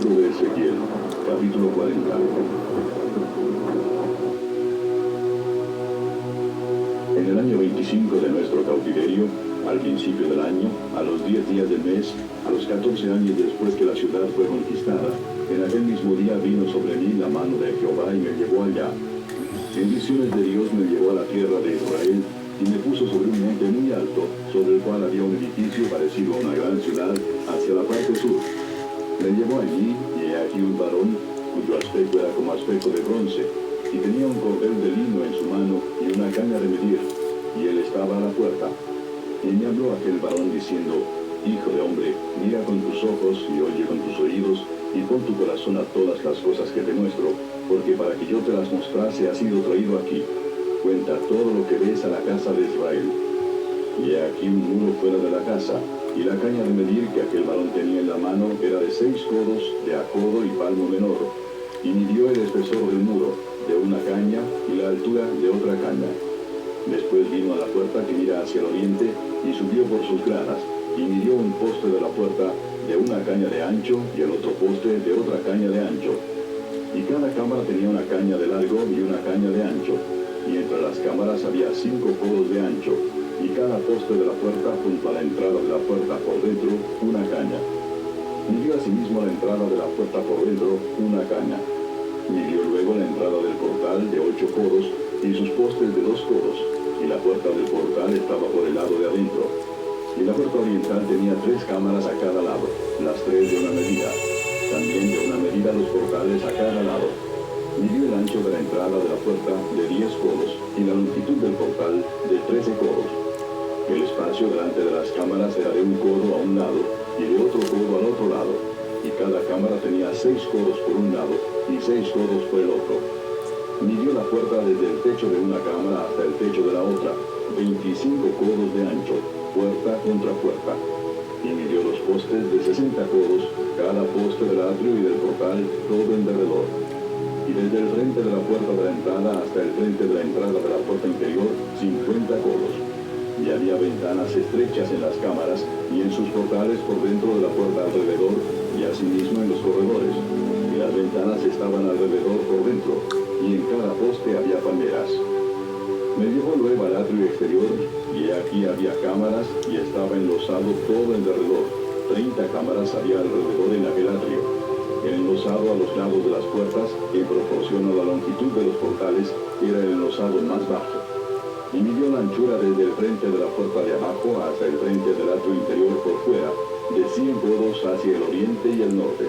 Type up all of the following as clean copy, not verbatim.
Libro de Ezequiel, capítulo 40. En el año 25 de nuestro cautiverio, al principio del año, a los 10 días del mes, a los 14 años después que la ciudad fue conquistada, en aquel mismo día vino sobre mí la mano de Jehová y me llevó allá. En visiones de Dios me llevó a la tierra de Israel y me puso sobre un monte muy alto, sobre el cual había un edificio parecido a una gran ciudad hacia la parte sur. Me llevó allí, y he aquí un varón, cuyo aspecto era como aspecto de bronce, y tenía un cordel de lino en su mano y una caña de medir, y él estaba a la puerta. Y me habló aquel varón diciendo: Hijo de hombre, mira con tus ojos y oye con tus oídos, y pon tu corazón a todas las cosas que te muestro, porque para que yo te las mostrase has sido traído aquí. Cuenta todo lo que ves a la casa de Israel. Y he aquí un muro fuera de la casa, y la caña de medir que aquel varón tenía en la mano era de 6 codos, de a codo y palmo menor. Y midió el espesor del muro, de una caña, y la altura de otra caña. Después vino a la puerta que mira hacia el oriente, y subió por sus gradas, y midió un poste de la puerta de una caña de ancho, y el otro poste de otra caña de ancho. Y cada cámara tenía una caña de largo y una caña de ancho, y entre las cámaras había 5 codos de ancho, y cada poste de la puerta junto a la entrada de la puerta por dentro una caña. Midió asimismo la entrada de la puerta por dentro una caña. Midió luego la entrada del portal de 8 codos y sus postes de 2 codos, y la puerta del portal estaba por el lado de adentro. Y la puerta oriental tenía 3 cámaras a cada lado, las 3 de una medida. También de una medida los portales a cada lado. Midió el ancho de la entrada de la puerta de 10 codos y la longitud del portal de 13 codos. El espacio delante de las cámaras era de un codo a un lado y de otro codo al otro lado, y cada cámara tenía 6 codos por un lado y 6 codos por el otro. Midió la puerta desde el techo de una cámara hasta el techo de la otra, 25 codos de ancho, puerta contra puerta. Y midió los postes de 60 codos, cada poste del atrio y del portal, todo en derredor. Y desde el frente de la puerta de la entrada hasta el frente de la entrada de la puerta interior, 50 codos. Y había ventanas estrechas en las cámaras y en sus portales por dentro de la puerta alrededor, y asimismo en los corredores. Y las ventanas estaban alrededor por dentro, y en cada poste había palmeras. Me llevó luego al atrio exterior, y aquí había cámaras, y estaba enlosado todo en derredor. 30 cámaras había alrededor en aquel atrio. El enlosado a los lados de las puertas, en proporción a la longitud de los portales, era el enlosado más bajo. Y midió la anchura desde el frente de la puerta de abajo hasta el frente del atrio interior por fuera, de 100 codos hacia el oriente y el norte.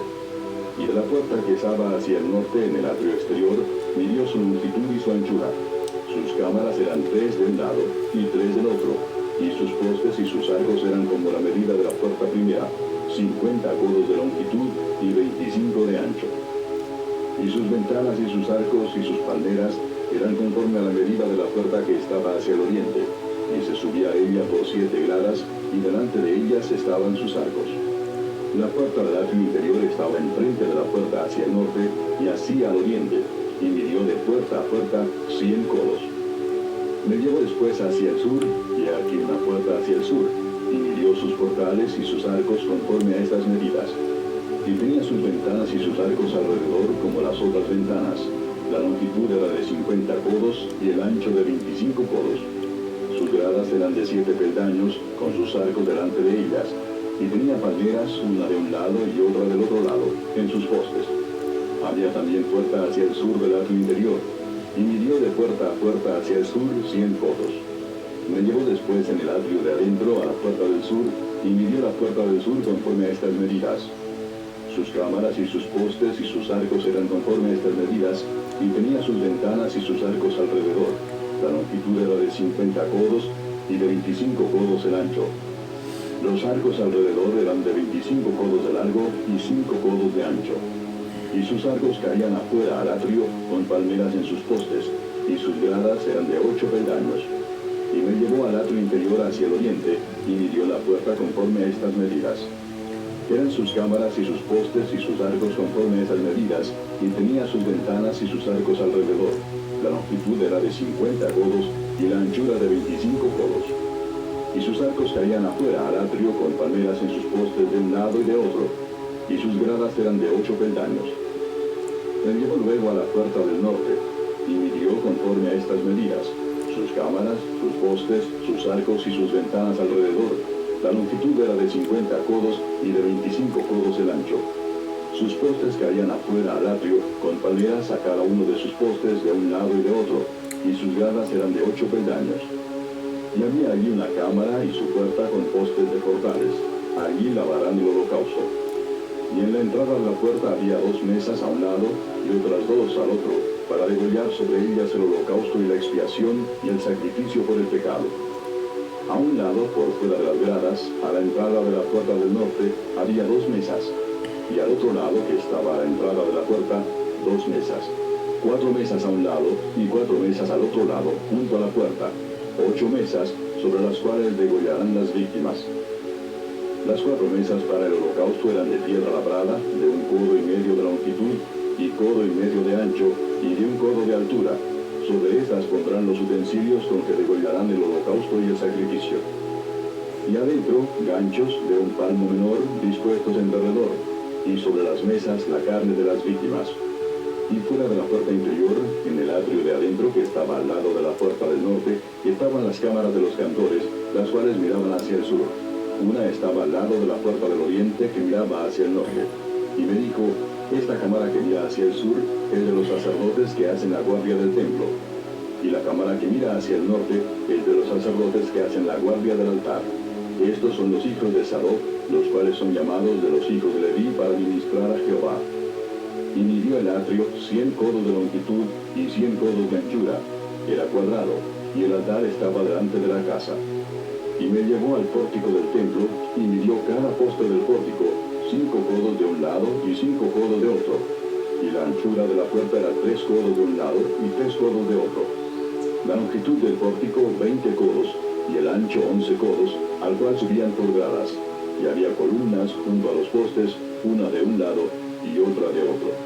Y de la puerta que estaba hacia el norte en el atrio exterior, midió su longitud y su anchura. Sus cámaras eran 3 de un lado y 3 del otro, y sus postes y sus arcos eran como la medida de la puerta primera, 50 codos de longitud y 25 de ancho. Y sus ventanas y sus arcos y sus palmeras eran conforme a la medida de la puerta que estaba hacia el oriente, y se subía a ella por 7 gradas, y delante de ellas estaban sus arcos. La puerta del atrio interior estaba enfrente de la puerta hacia el norte, y así al oriente, y midió de puerta a puerta 100 codos. Me llevó después hacia el sur, y aquí una puerta hacia el sur, y midió sus portales y sus arcos conforme a estas medidas. Y tenía sus ventanas y sus arcos alrededor como las otras ventanas. La longitud era de 50 codos y el ancho de 25 codos. Sus gradas eran de 7 peldaños, con sus arcos delante de ellas, y tenía palmeras, una de un lado y otra del otro lado, en sus postes. Había también puerta hacia el sur del atrio interior, y midió de puerta a puerta hacia el sur 100 codos. Me llevó después en el atrio de adentro a la puerta del sur, y midió la puerta del sur conforme a estas medidas. Sus cámaras y sus postes y sus arcos eran conforme a estas medidas, y tenía sus ventanas y sus arcos alrededor. La longitud era de 50 codos y de 25 codos el ancho. Los arcos alrededor eran de 25 codos de largo y 5 codos de ancho. Y sus arcos caían afuera al atrio con palmeras en sus postes, y sus gradas eran de 8 peldaños. Y me llevó al atrio interior hacia el oriente, y midió la puerta conforme a estas medidas. Eran sus cámaras y sus postes y sus arcos conforme a esas medidas, y tenía sus ventanas y sus arcos alrededor. La longitud era de 50 codos y la anchura de 25 codos. Y sus arcos caían afuera al atrio con palmeras en sus postes de un lado y de otro. y sus gradas eran de 8 peldaños. Me llevó luego a la puerta del norte, y midió conforme a estas medidas, sus cámaras, sus postes, sus arcos y sus ventanas alrededor. La longitud era de 50 codos y de 25 codos el ancho. Sus postes caían afuera al atrio, con paleras a cada uno de sus postes de un lado y de otro, y sus gradas eran de 8 peldaños. Y había allí una cámara y su puerta con postes de cordales. Allí lavarán el holocausto. Y en la entrada de la puerta había 2 mesas a un lado y otras 2 al otro, para degollar sobre ellas el holocausto y la expiación y el sacrificio por el pecado. A un lado, por fuera de las gradas, a la entrada de la puerta del norte, había 2 mesas, y al otro lado, que estaba a la entrada de la puerta, 2 mesas. 4 mesas a un lado y 4 mesas al otro lado, junto a la puerta. 8 mesas sobre las cuales degollarán las víctimas. Las 4 mesas para el holocausto eran de piedra labrada, de 1 codo y medio de longitud, y codo y medio de ancho, y de 1 codo de altura. Sobre estas pondrán los utensilios con que degollarán el holocausto y el sacrificio. Y adentro, ganchos de 1 palmo menor, dispuestos en derredor, y sobre las mesas la carne de las víctimas. Y fuera de la puerta interior, en el atrio de adentro que estaba al lado de la puerta del norte, estaban las cámaras de los cantores, las cuales miraban hacia el sur. Una estaba al lado de la puerta del oriente que miraba hacia el norte. Y me dijo, esta cámara que mira hacia el sur es de los sacerdotes que hacen la guardia del templo. Y la cámara que mira hacia el norte es de los sacerdotes que hacen la guardia del altar. Estos son los hijos de Sadoc, los cuales son llamados de los hijos de Leví para ministrar a Jehová. Y midió el atrio 100 codos de longitud y 100 codos de anchura. Era cuadrado, y el altar estaba delante de la casa. Y me llevó al pórtico del templo, y midió cada poste del pórtico, 5 codos de un lado y 5 codos de otro. Y la anchura de la puerta era 3 codos de un lado y 3 codos de otro. La longitud del pórtico 20 codos, y el ancho 11 codos, al cual subían por gradas. Y había columnas junto a los postes, una de un lado y otra de otro.